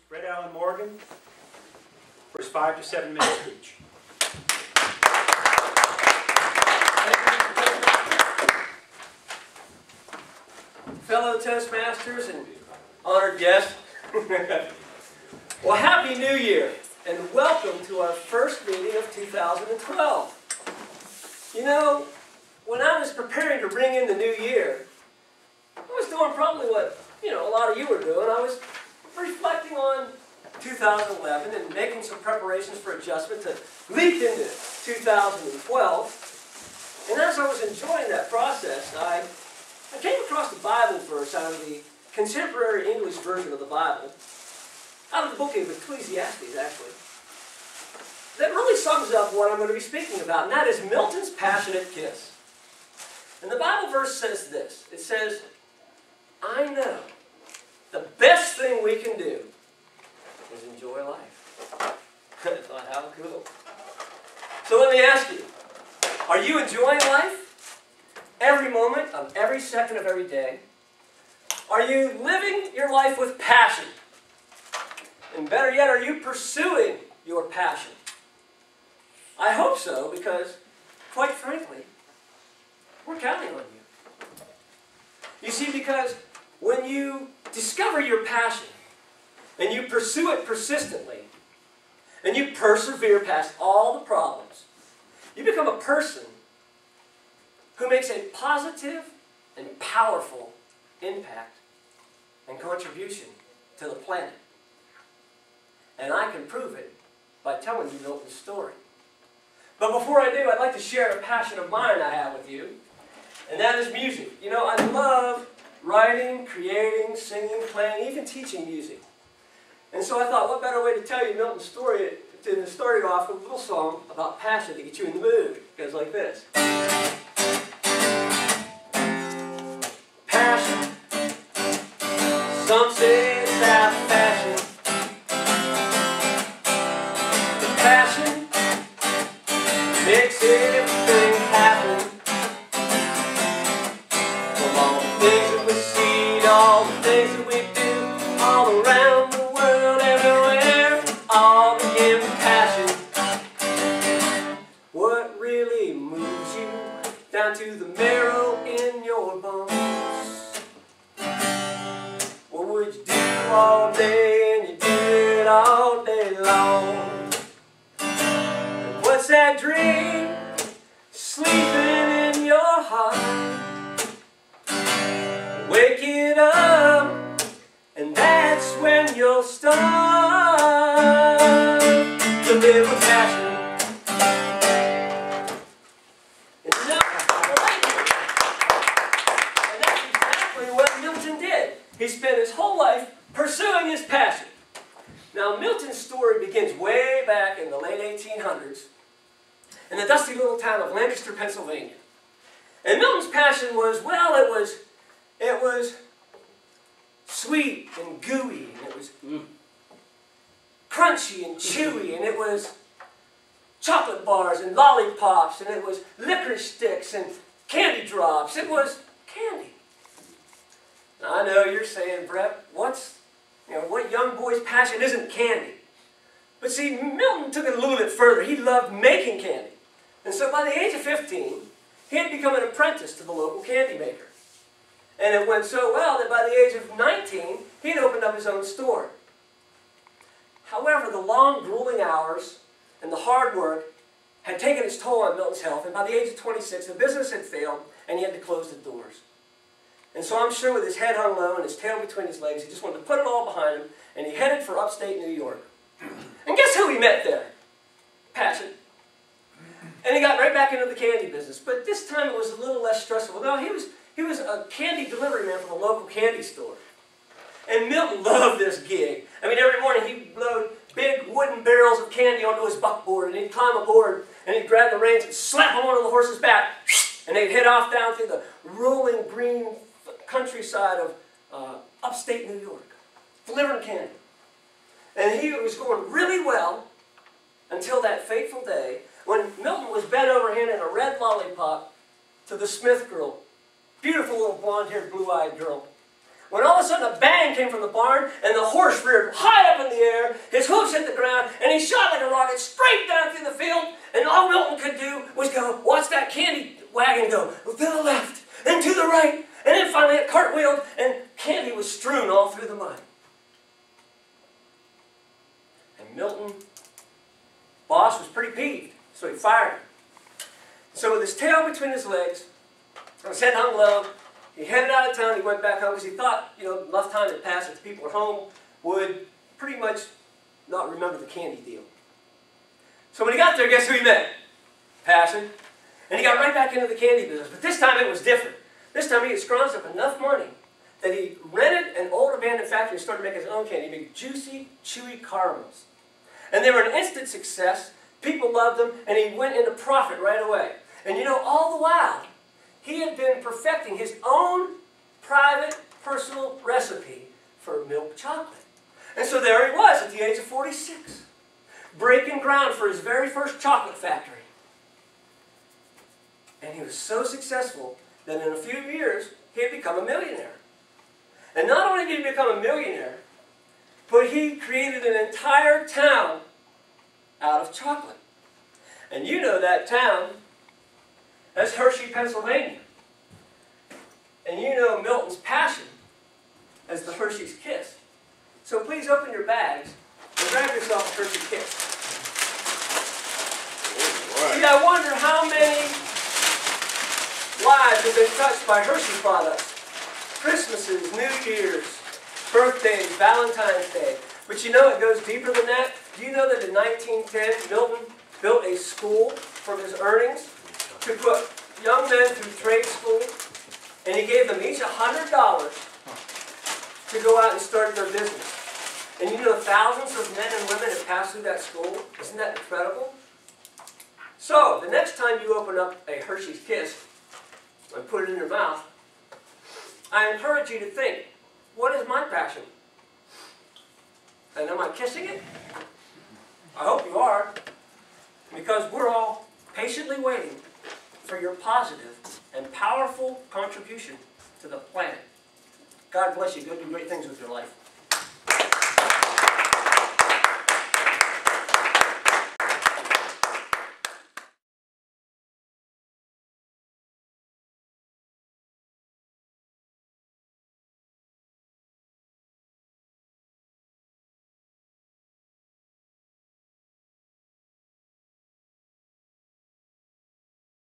Brett Allen Morgan for his 5 to 7 minute speech. Fellow Toastmasters and honored guests, well, Happy New Year and welcome to our first meeting of 2012. You know, when I was preparing to bring in the new year, I was doing probably what, a lot of you were doing. I was reflecting on 2011 and making some preparations for adjustment to leap into 2012. And as I was enjoying that process, I came across the Bible verse out of the contemporary English version of the Bible, out of the book of Ecclesiastes, actually, that really sums up what I'm going to be speaking about, and that is Milton's passionate kiss. And the Bible verse says this. It says, I know the best thing we can do is enjoy life. I thought, how cool. So let me ask you, are you enjoying life? Every moment of every second of every day? Are you living your life with passion? And better yet, are you pursuing your passion? I hope so, because, quite frankly, we're counting on you. You see, because when you discover your passion, and you pursue it persistently, and you persevere past all the problems, you become a person who makes a positive and powerful impact and contribution to the planet. And I can prove it by telling you Milton's story. But before I do, I'd like to share a passion of mine I have with you, and that is music. You know, I love writing, creating, singing, playing, even teaching music. And so I thought, what better way to tell you Milton's story than to start it off with a little song about passion to get you in the mood. It goes like this. Passion. Some say it's out of fashion. The passion makes everything happen. From all the things that we see, all the things that we do, all around the world, everywhere, all begin with passion. What really moves you down to the marrow in your bones? What would you do all day and you do it all day long? What's that dream sleeping in your heart? Wake it up, and that's when you'll start to live with passion. And that's exactly what Milton did. He spent his whole life pursuing his passion. Now, Milton's story begins way back in the late 1800s in the dusty little town of Lancaster, Pennsylvania. And Milton's passion was, well, it was sweet and gooey, and it was crunchy and chewy, and it was chocolate bars and lollipops, and it was licorice sticks and candy drops. It was candy. Now, I know you're saying, Brett, what young boy's passion isn't candy? But see, Milton took it a little bit further. He loved making candy. And so by the age of 15, he had become an apprentice to the local candy maker. And it went so well that by the age of 19, he had opened up his own store. However, the long, grueling hours and the hard work had taken its toll on Milton's health, and by the age of 26, the business had failed, and he had to close the doors. And so I'm sure with his head hung low and his tail between his legs, he just wanted to put it all behind him, and he headed for upstate New York. And guess who he met there? Passion. And he got right back into the candy business, but this time it was a little less stressful. No, he was a candy delivery man from a local candy store. And Milton loved this gig. I mean, every morning he'd load big wooden barrels of candy onto his buckboard, and he'd climb aboard, and he'd grab the reins and slap them onto the horse's back, and they'd head off down through the rolling green countryside of upstate New York, delivering candy. And he was going really well until that fateful day when Milton was bent over handing a red lollipop to the Smith girl, beautiful little blonde-haired, blue-eyed girl. when all of a sudden a bang came from the barn, and the horse reared high up in the air, his hoofs hit the ground, and he shot like a rocket straight down through the field, and all Milton could do was go, watch that candy wagon go to the left, and to the right, and then finally it cartwheeled, and candy was strewn all through the mud. And Milton, boss, was pretty peeved, so he fired him. So with his tail between his legs, and his head hung low, he headed out of town. He went back home because he thought, enough time had passed that the people at home would pretty much not remember the candy deal. So when he got there, guess who he met? Passion. And he got right back into the candy business. But this time it was different. This time he had scrounged up enough money that he rented an old abandoned factory and started making his own candy. He made juicy, chewy caramels. And they were an instant success. People loved them, and he went into profit right away. And all the while, he had been perfecting his own private, personal recipe for milk chocolate. And so there he was at the age of 46, breaking ground for his very first chocolate factory. And he was so successful that in a few years, he had become a millionaire. And not only did he become a millionaire, but he created an entire town out of chocolate. And you know that town. That's Hershey, Pennsylvania. And you know Milton's passion as the Hershey's Kiss. So please open your bags and grab yourself a Hershey Kiss. See, I wonder how many lives have been touched by Hershey products. Christmases, New Year's, birthdays, Valentine's Day. But it goes deeper than that. Do you know that in 1910, Milton built a school from his earnings to put young men through trade school, and he gave them each $100 to go out and start their business. And thousands of men and women have passed through that school. Isn't that incredible? So, the next time you open up a Hershey's Kiss and put it in your mouth, I encourage you to think, what is my passion? And am I kissing it? I hope you are, because we're all patiently waiting for your positive and powerful contribution to the planet. God bless you. Go do great things with your life.